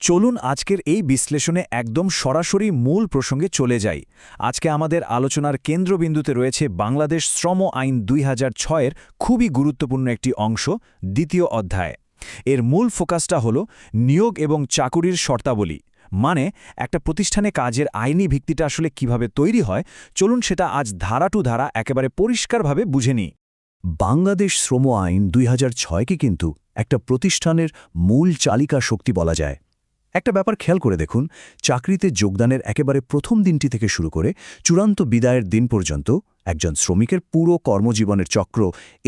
চলুন আজকের এই বিশ্লেষণে একদম সরাসরি মূল প্রসঙ্গে চলে যাই। আজকে আমাদের আলোচনার কেন্দ্রবিন্দুতে রয়েছে বাংলাদেশ শ্রম আইন ২০০৬-এর খুবই গুরুত্বপূর্ণ একটি অংশ, দ্বিতীয় অধ্যায়। এর মূল ফোকাসটা হল নিয়োগ এবং চাকুরির শর্তাবলী, মানে একটা প্রতিষ্ঠানে কাজের আইনি ভিত্তিটা আসলে কিভাবে তৈরি হয়। চলুন সেটা আজ ধারা টু ধারা একেবারে পরিষ্কারভাবে বুঝে নিই। বাংলাদেশ শ্রম আইন ২০০৬কে কিন্তু একটা প্রতিষ্ঠানের মূল চালিকা শক্তি বলা যায়। একটা ব্যাপার খেয়াল করে দেখুন, চাকরিতে যোগদানের একেবারে প্রথম দিনটি থেকে শুরু করে চূড়ান্ত বিদায়ের দিন পর্যন্ত একজন শ্রমিকের পুরো কর্মজীবনের চক্র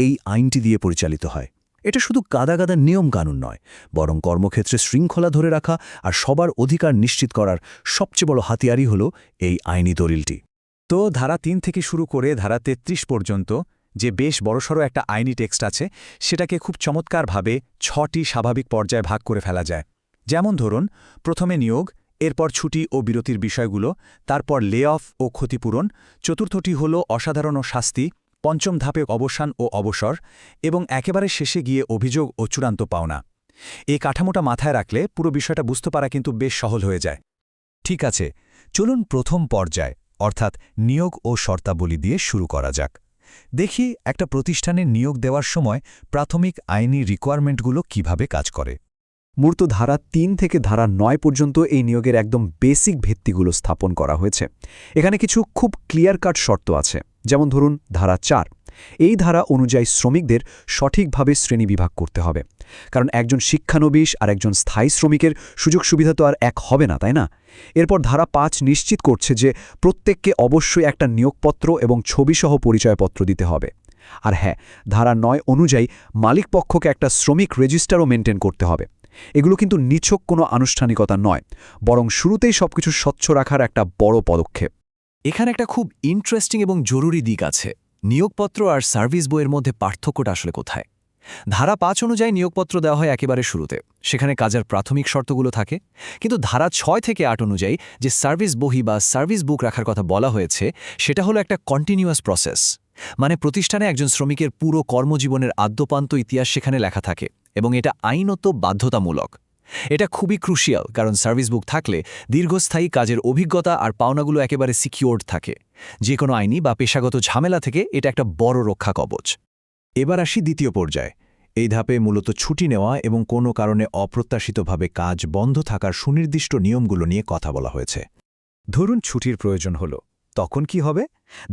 এই আইনটি দিয়ে পরিচালিত হয়। এটা শুধু গাদা গাদা নিয়ম কানুন নয়, বরং কর্মক্ষেত্রে শৃঙ্খলা ধরে রাখা আর সবার অধিকার নিশ্চিত করার সবচেয়ে বড় হাতিয়ারই হল এই আইনি দলিলটি। তো ধারা ৩ থেকে শুরু করে ধারা ৩৩ পর্যন্ত যে বেশ বড়সড় একটা আইনি টেক্সট আছে, সেটাকে খুব চমৎকারভাবে ৬টি স্বাভাবিক পর্যায়ে ভাগ করে ফেলা যায়। যেমন ধরুন, প্রথমে নিয়োগ, এরপর ছুটি ও বিরতির বিষয়গুলো, তারপর লে অফ ও ক্ষতিপূরণ, চতুর্থটি হল অসাধারণ ও শাস্তি, পঞ্চম ধাপে অবসান ও অবসর, এবং একেবারে শেষে গিয়ে অভিযোগ ও চূড়ান্ত পাওনা। এই কাঠামোটা মাথায় রাখলে পুরো বিষয়টা বুঝতে পারা কিন্তু বেশ সহজ হয়ে যায়। ঠিক আছে, চলুন প্রথম পর্যায় অর্থাৎ নিয়োগ ও শর্তাবলী দিয়ে শুরু করা যাক। দেখি একটা প্রতিষ্ঠানে নিয়োগ দেওয়ার সময় প্রাথমিক আইনি রিকোয়ারমেন্টগুলো কিভাবে কাজ করে। মূলত ধারা ৩ থেকে ধারা ৯ পর্যন্ত এই নিয়োগের একদম বেসিক ভিত্তিগুলো স্থাপন করা হয়েছে। এখানে কিছু খুব ক্লিয়ার কাট শর্ত আছে, যেমন ধরুন ধারা ৪। এই ধারা অনুযায়ী শ্রমিকদের সঠিকভাবে শ্রেণীবিভাগ করতে হবে, কারণ একজন শিক্ষানবিশ আর একজন স্থায়ী শ্রমিকের সুযোগ সুবিধা তো আর এক হবে না, তাই না? এরপর ধারা ৫ নিশ্চিত করছে যে প্রত্যেককে অবশ্যই একটা নিয়োগপত্র এবং ছবিসহ পরিচয়পত্র দিতে হবে। আর হ্যাঁ, ধারা ৯ অনুযায়ী মালিকপক্ষকে একটা শ্রমিক রেজিস্টারও মেনটেন করতে হবে। এগুলো কিন্তু নিছক কোনো আনুষ্ঠানিকতা নয়, বরং শুরুতেই সবকিছু স্বচ্ছ রাখার একটা বড় পদক্ষেপ। এখানে একটা খুব ইন্টারেস্টিং এবং জরুরি দিক আছে। নিয়োগপত্র আর সার্ভিস বইয়ের মধ্যে পার্থক্যটা আসলে কোথায়? ধারা ৫ অনুযায়ী নিয়োগপত্র দেওয়া হয় একেবারে শুরুতে, সেখানে কাজের প্রাথমিক শর্তগুলো থাকে। কিন্তু ধারা ৬ থেকে ৮ অনুযায়ী যে সার্ভিস বহি বা সার্ভিস বুক রাখার কথা বলা হয়েছে, সেটা হলো একটা কন্টিনিউয়াস প্রসেস। মানে প্রতিষ্ঠানে একজন শ্রমিকের পুরো কর্মজীবনের আদ্যপান্ত ইতিহাস সেখানে লেখা থাকে, এবং এটা আইনত বাধ্যতামূলক। এটা খুবই ক্রুশিয়াল, কারণ সার্ভিস বুক থাকলে দীর্ঘস্থায়ী কাজের অভিজ্ঞতা আর পাওনাগুলো একেবারে সিকিউরড থাকে। যে কোনো আইনি বা পেশাগত ঝামেলা থেকে এটা একটা বড় রক্ষা কবচ। এবার আসি দ্বিতীয় পর্যায়ে। এই ধাপে মূলত ছুটি নেওয়া এবং কোনো কারণে অপ্রত্যাশিতভাবে কাজ বন্ধ থাকার সুনির্দিষ্ট নিয়মগুলো নিয়ে কথা বলা হয়েছে। ধরুন ছুটির প্রয়োজন হলো, তখন কি হবে?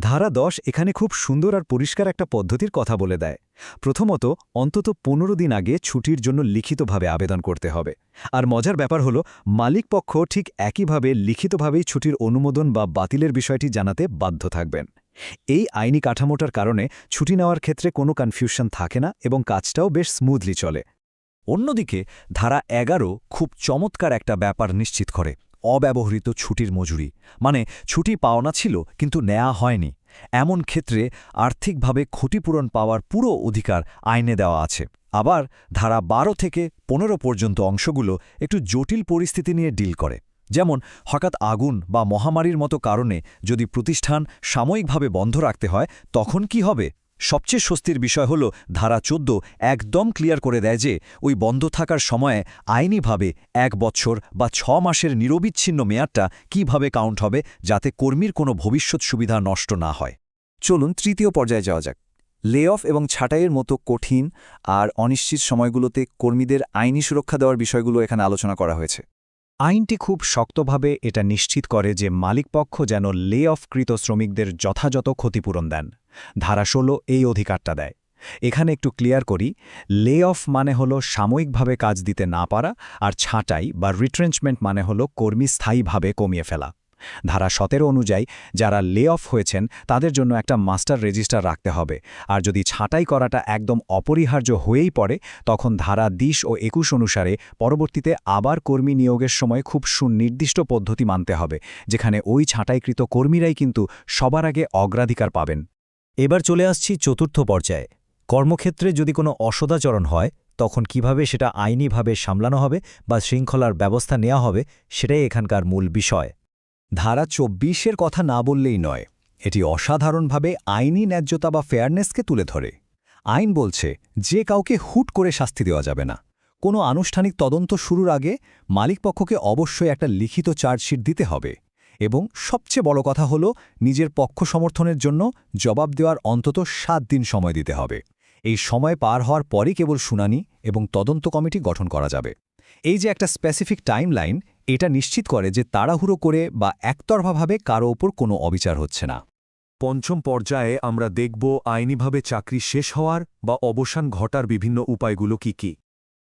ধারা ১০ এখানে খুব সুন্দর আর পরিষ্কার একটা পদ্ধতির কথা বলে দেয়। প্রথমত, অন্তত ১৫ দিন আগে ছুটির জন্য লিখিতভাবে আবেদন করতে হবে। আর মজার ব্যাপার হলো, মালিকপক্ষ ঠিক একইভাবে লিখিতভাবেই ছুটির অনুমোদন বা বাতিলের বিষয়টি জানাতে বাধ্য থাকবেন। এই আইনি কাঠামোটার কারণে ছুটি নেওয়ার ক্ষেত্রে কোনো কনফিউশন থাকে না এবং কাজটাও বেশ স্মুথলি চলে। অন্যদিকে ধারা ১১ খুব চমৎকার একটা ব্যাপার নিশ্চিত করে, অব্যবহৃত ছুটির মজুরি। মানে ছুটি পাওনা ছিল কিন্তু নেওয়া হয়নি, এমন ক্ষেত্রে আর্থিকভাবে ক্ষতিপূরণ পাওয়ার পুরো অধিকার আইনে দেওয়া আছে। আবার ধারা ১২ থেকে ১৫ পর্যন্ত অংশগুলো একটু জটিল পরিস্থিতি নিয়ে ডিল করে। যেমন হঠাৎ আগুন বা মহামারীর মতো কারণে যদি প্রতিষ্ঠান সাময়িকভাবে বন্ধ রাখতে হয়, তখন কি হবে? সবচেয়ে স্বস্তির বিষয় হল ধারা ১৪ একদম ক্লিয়ার করে দেয় যে ওই বন্ধ থাকার সময়ে আইনিভাবে ১ বছর বা ৬ মাসের নিরবিচ্ছিন্ন মেয়াদটা কিভাবে কাউন্ট হবে, যাতে কর্মীর কোনো ভবিষ্যৎ সুবিধা নষ্ট না হয়। চলুন তৃতীয় পর্যায়ে যাওয়া যাক। লে অফ এবং ছাঁটাইয়ের মতো কঠিন আর অনিশ্চিত সময়গুলোতে কর্মীদের আইনি সুরক্ষা দেওয়ার বিষয়গুলো এখানে আলোচনা করা হয়েছে। আইনটি খুব শক্তভাবে এটা নিশ্চিত করে যে মালিকপক্ষ যেন লে অফকৃত শ্রমিকদের যথাযথ ক্ষতিপূরণ দেন। ধারা ১৬ এই অধিকারটা দেয়। এখানে একটু ক্লিয়ার করি, লে অফ মানে হলো সাময়িকভাবে কাজ দিতে না পারা, আর ছাঁটাই বা রিট্রেঞ্চমেন্ট মানে হলো কর্মী স্থায়ীভাবে কমিয়ে ফেলা। ধারা ১৭ অনুযায়ী যারা লে অফ হয়েছেন তাদের জন্য একটা মাস্টার রেজিস্টার রাখতে হবে, আর যদি ছাঁটাই করাটা একদম অপরিহার্য হয়েই পড়ে, তখন ধারা ২০ ও ২১ অনুসারে পরবর্তীতে আবার কর্মী নিয়োগের সময় খুব সুনির্দিষ্ট পদ্ধতি মানতে হবে, যেখানে ওই ছাঁটাইকৃত কর্মীরাই কিন্তু সবার আগে অগ্রাধিকার পাবেন। এবার চলে আসছি চতুর্থ পর্যায়ে। কর্মক্ষেত্রে যদি কোনো অসদাচরণ হয়, তখন কিভাবে সেটা আইনিভাবে সামলানো হবে বা শৃঙ্খলার ব্যবস্থা নেওয়া হবে, সেটাই এখানকার মূল বিষয়। ধারা ২৪-এর কথা না বললেই নয়, এটি অসাধারণভাবে আইনি ন্যায্যতা বা ফেয়ারনেসকে তুলে ধরে। আইন বলছে যে কাউকে হুট করে শাস্তি দেওয়া যাবে না। কোনো আনুষ্ঠানিক তদন্ত শুরুর আগে মালিকপক্ষকে অবশ্যই একটা লিখিত চার্জশিট দিতে হবে এবং সবচেয়ে বড় কথা হলো নিজের পক্ষ সমর্থনের জন্য জবাব দেওয়ার অন্তত 7 দিন সময় দিতে হবে। এই সময় পার হওয়ার পরই কেবল শুনানি এবং তদন্ত কমিটি গঠন করা যাবে। এই যে একটা স্পেসিফিক টাইমলাইন, এটা নিশ্চিত করে যে তাড়াহুড়ো করে বা একতরফাভাবে কারো ওপর কোনো অবিচার হচ্ছে না। পঞ্চম পর্যায়ে আমরা দেখব আইনিভাবে চাকরি শেষ হওয়ার বা অবসান ঘটার বিভিন্ন উপায়গুলো কি কি।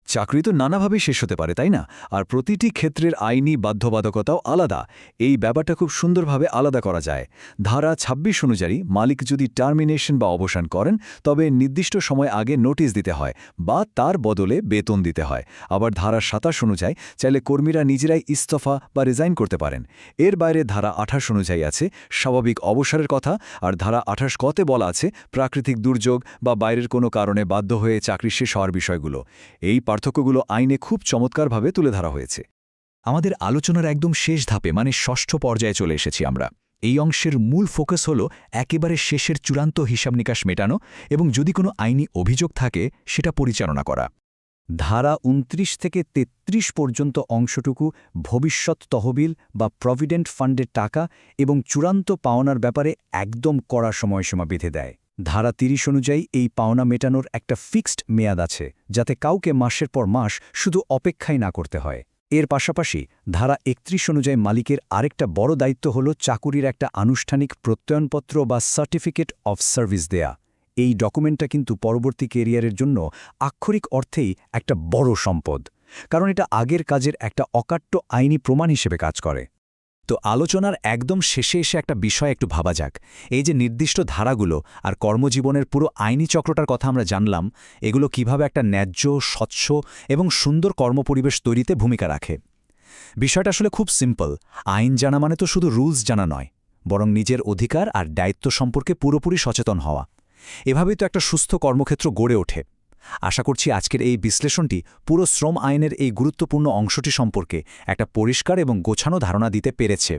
চাকরি তো নানাভাবে শেষ হতে পারে, তাই না? আর প্রতিটি ক্ষেত্রের আইনি বাধ্যবাধকতাও আলাদা। এই ব্যাপারটা খুব সুন্দরভাবে আলাদা করা যায়। ধারা ২৬ অনুযায়ী মালিক যদি টার্মিনেশন বা অবসান করেন, তবে নির্দিষ্ট সময় আগে নোটিশ দিতে হয় বা তার বদলে বেতন দিতে হয়। আবার ধারা ২৭ অনুযায়ী চাইলে কর্মীরা নিজেরাই ইস্তফা বা রিজাইন করতে পারেন। এর বাইরে ধারা ২৮ অনুযায়ী আছে স্বাভাবিক অবসরের কথা, আর ধারা ২৮ কতে বলা আছে প্রাকৃতিক দুর্যোগ বা বাইরের কোনো কারণে বাধ্য হয়ে চাকরি শেষ হওয়ার বিষয়গুলো। এই পার্থক্যগুলো আইনে খুব চমৎকারভাবে তুলে ধরা হয়েছে। আমাদের আলোচনার একদম শেষ ধাপে মানে ষষ্ঠ পর্যায়ে চলে এসেছি আমরা। এই অংশের মূল ফোকাস হল একেবারে শেষের চূড়ান্ত হিসাব নিকাশ মেটানো এবং যদি কোনো আইনি অভিযোগ থাকে সেটা পরিচালনা করা। ধারা ২৯ থেকে ৩৩ পর্যন্ত অংশটুকু ভবিষ্যৎ তহবিল বা প্রভিডেন্ট ফান্ডের টাকা এবং চূড়ান্ত পাওনার ব্যাপারে একদম কড়া সময়সীমা বেঁধে দেয়। ধারা ৩০ অনুযায়ী এই পাওনা মেটানোর একটা ফিক্সড মেয়াদ আছে, যাতে কাউকে মাসের পর মাস শুধু অপেক্ষাই না করতে হয়। এর পাশাপাশি ধারা ৩১ অনুযায়ী মালিকের আরেকটা বড় দায়িত্ব হল চাকুরির একটা আনুষ্ঠানিক প্রত্যয়নপত্র বা সার্টিফিকেট অফ সার্ভিস দেয়া। এই ডকুমেন্টটা কিন্তু পরবর্তী কেরিয়ারের জন্য আক্ষরিক অর্থেই একটা বড় সম্পদ, কারণ এটা আগের কাজের একটা অকাট্য আইনি প্রমাণ হিসেবে কাজ করে। তো আলোচনার একদম শেষে এসে একটা বিষয় একটু ভাবা যাক। এই যে নির্দিষ্ট ধারাগুলো আর কর্মজীবনের পুরো আইনি চক্রটার কথা আমরা জানলাম, এগুলো কিভাবে একটা ন্যায্য, স্বচ্ছ এবং সুন্দর কর্মপরিবেশ তৈরিতে ভূমিকা রাখে। বিষয়টা আসলে খুব সিম্পল। আইন জানা মানে তো শুধু রুলস জানা নয়, বরং নিজের অধিকার আর দায়িত্ব সম্পর্কে পুরোপুরি সচেতন হওয়া। এভাবেই তো একটা সুস্থ কর্মক্ষেত্র গড়ে ওঠে। আশা করছি আজকের এই বিশ্লেষণটি পুরো শ্রম আইনের এই গুরুত্বপূর্ণ অংশটি সম্পর্কে একটা পরিষ্কার এবং গোছানো ধারণা দিতে পেরেছে।